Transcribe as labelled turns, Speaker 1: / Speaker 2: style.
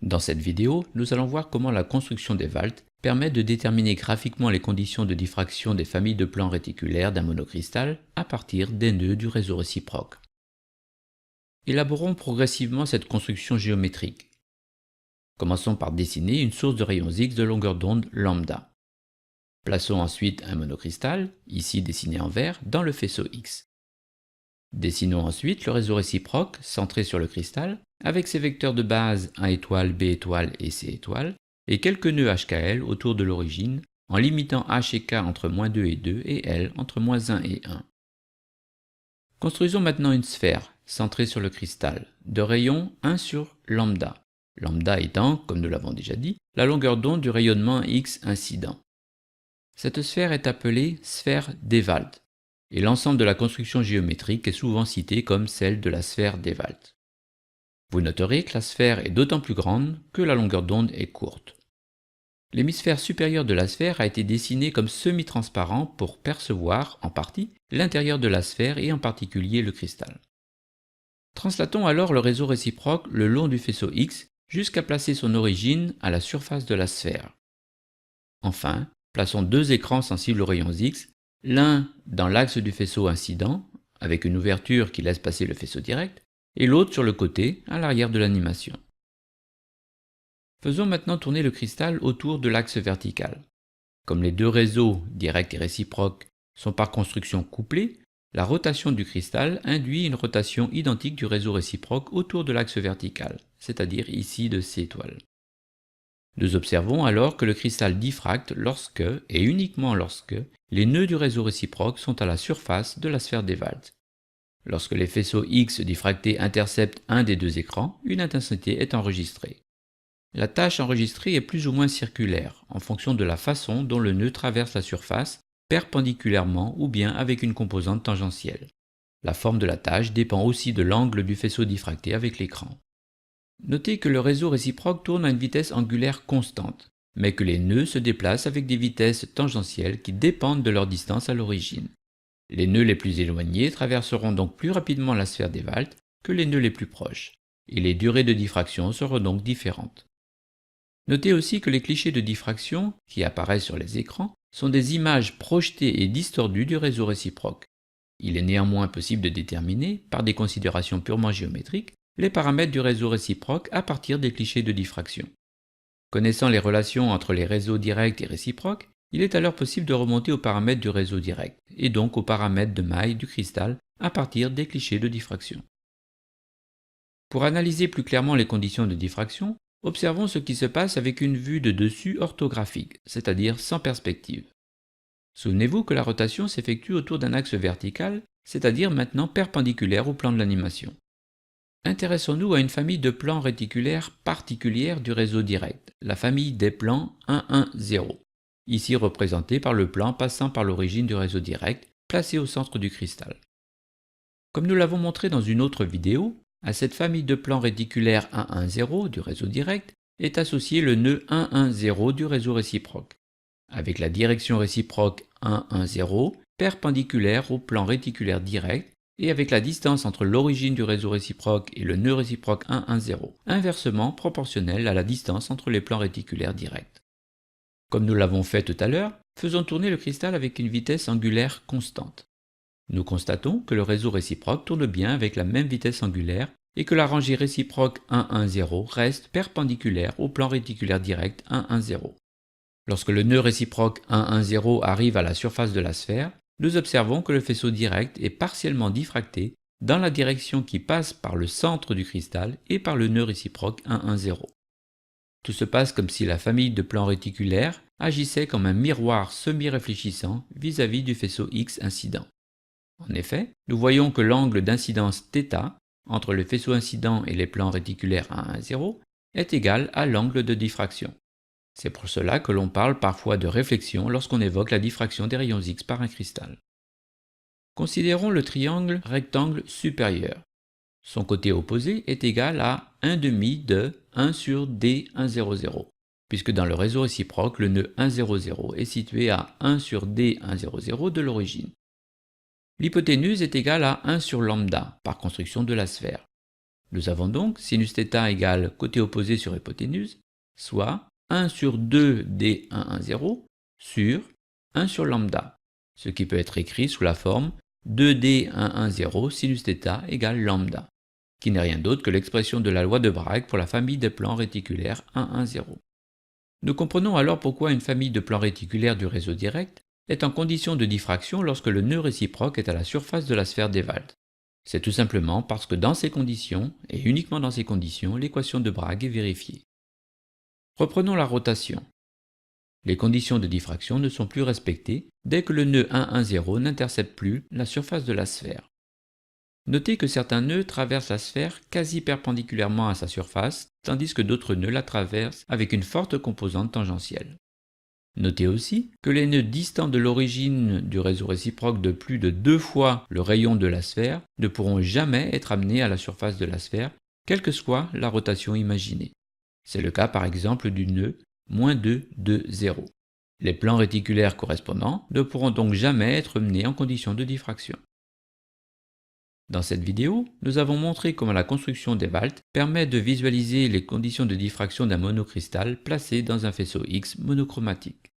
Speaker 1: Dans cette vidéo, nous allons voir comment la construction des valtes permet de déterminer graphiquement les conditions de diffraction des familles de plans réticulaires d'un monocristal à partir des nœuds du réseau réciproque. Élaborons progressivement cette construction géométrique. Commençons par dessiner une source de rayons X de longueur d'onde lambda. Plaçons ensuite un monocristal, ici dessiné en vert, dans le faisceau X. Dessinons ensuite le réseau réciproque centré sur le cristal avec ses vecteurs de base 1 étoile, B étoile et C étoile et quelques nœuds HKL autour de l'origine en limitant H et K entre -2 et 2 et L entre -1 et 1. Construisons maintenant une sphère centrée sur le cristal de rayon 1 sur lambda, lambda étant, comme nous l'avons déjà dit, la longueur d'onde du rayonnement X incident. Cette sphère est appelée sphère d'Ewald et l'ensemble de la construction géométrique est souvent cité comme celle de la sphère d'Ewald. Vous noterez que la sphère est d'autant plus grande que la longueur d'onde est courte. L'hémisphère supérieur de la sphère a été dessiné comme semi-transparent pour percevoir, en partie, l'intérieur de la sphère et en particulier le cristal. Translatons alors le réseau réciproque le long du faisceau X jusqu'à placer son origine à la surface de la sphère. Enfin, plaçons deux écrans sensibles aux rayons X, l'un dans l'axe du faisceau incident, avec une ouverture qui laisse passer le faisceau direct, et l'autre sur le côté, à l'arrière de l'animation. Faisons maintenant tourner le cristal autour de l'axe vertical. Comme les deux réseaux, direct et réciproque, sont par construction couplés, la rotation du cristal induit une rotation identique du réseau réciproque autour de l'axe vertical, c'est-à-dire ici de C étoile. Nous observons alors que le cristal diffracte lorsque, et uniquement lorsque, les nœuds du réseau réciproque sont à la surface de la sphère d'Ewald. Lorsque les faisceaux X diffractés interceptent un des deux écrans, une intensité est enregistrée. La tâche enregistrée est plus ou moins circulaire, en fonction de la façon dont le nœud traverse la surface, perpendiculairement ou bien avec une composante tangentielle. La forme de la tâche dépend aussi de l'angle du faisceau diffracté avec l'écran. Notez que le réseau réciproque tourne à une vitesse angulaire constante, mais que les nœuds se déplacent avec des vitesses tangentielles qui dépendent de leur distance à l'origine. Les nœuds les plus éloignés traverseront donc plus rapidement la sphère d'Ewald que les nœuds les plus proches, et les durées de diffraction seront donc différentes. Notez aussi que les clichés de diffraction, qui apparaissent sur les écrans, sont des images projetées et distordues du réseau réciproque. Il est néanmoins possible de déterminer, par des considérations purement géométriques, les paramètres du réseau réciproque à partir des clichés de diffraction. Connaissant les relations entre les réseaux directs et réciproques, il est alors possible de remonter aux paramètres du réseau direct, et donc aux paramètres de maille du cristal à partir des clichés de diffraction. Pour analyser plus clairement les conditions de diffraction, observons ce qui se passe avec une vue de dessus orthographique, c'est-à-dire sans perspective. Souvenez-vous que la rotation s'effectue autour d'un axe vertical, c'est-à-dire maintenant perpendiculaire au plan de l'animation. Intéressons-nous à une famille de plans réticulaires particulière du réseau direct, la famille des plans 1-1-0, ici représentée par le plan passant par l'origine du réseau direct, placé au centre du cristal. Comme nous l'avons montré dans une autre vidéo, à cette famille de plans réticulaires 1-1-0 du réseau direct est associé le nœud 1-1-0 du réseau réciproque, avec la direction réciproque 1-1-0 perpendiculaire au plan réticulaire direct et avec la distance entre l'origine du réseau réciproque et le nœud réciproque 1-1-0, inversement proportionnelle à la distance entre les plans réticulaires directs. Comme nous l'avons fait tout à l'heure, faisons tourner le cristal avec une vitesse angulaire constante. Nous constatons que le réseau réciproque tourne bien avec la même vitesse angulaire et que la rangée réciproque 1-1-0 reste perpendiculaire au plan réticulaire direct 1-1-0. Lorsque le nœud réciproque 1-1-0 arrive à la surface de la sphère, nous observons que le faisceau direct est partiellement diffracté dans la direction qui passe par le centre du cristal et par le nœud réciproque 1-1-0. Tout se passe comme si la famille de plans réticulaires agissait comme un miroir semi-réfléchissant vis-à-vis du faisceau X incident. En effet, nous voyons que l'angle d'incidence θ entre le faisceau incident et les plans réticulaires 1-1-0 est égal à l'angle de diffraction. C'est pour cela que l'on parle parfois de réflexion lorsqu'on évoque la diffraction des rayons X par un cristal. Considérons le triangle rectangle supérieur. Son côté opposé est égal à 1/2 de 1 sur D100, puisque dans le réseau réciproque, le nœud 100 est situé à 1 sur D100 de l'origine. L'hypoténuse est égale à 1 sur lambda, par construction de la sphère. Nous avons donc sinus θ égale côté opposé sur hypoténuse, soit 1 sur 2 d110 sur 1 sur lambda, ce qui peut être écrit sous la forme 2d110 sinus θ égale lambda, qui n'est rien d'autre que l'expression de la loi de Bragg pour la famille des plans réticulaires 110. Nous comprenons alors pourquoi une famille de plans réticulaires du réseau direct est en condition de diffraction lorsque le nœud réciproque est à la surface de la sphère d'Ewald. C'est tout simplement parce que dans ces conditions, et uniquement dans ces conditions, l'équation de Bragg est vérifiée. Reprenons la rotation. Les conditions de diffraction ne sont plus respectées dès que le nœud 110 n'intercepte plus la surface de la sphère. Notez que certains nœuds traversent la sphère quasi perpendiculairement à sa surface, tandis que d'autres nœuds la traversent avec une forte composante tangentielle. Notez aussi que les nœuds distants de l'origine du réseau réciproque de plus de 2 fois le rayon de la sphère ne pourront jamais être amenés à la surface de la sphère, quelle que soit la rotation imaginée. C'est le cas par exemple du nœud -2, 2, 0. Les plans réticulaires correspondants ne pourront donc jamais être menés en condition de diffraction. Dans cette vidéo, nous avons montré comment la construction d'Ewald permet de visualiser les conditions de diffraction d'un monocristal placé dans un faisceau X monochromatique.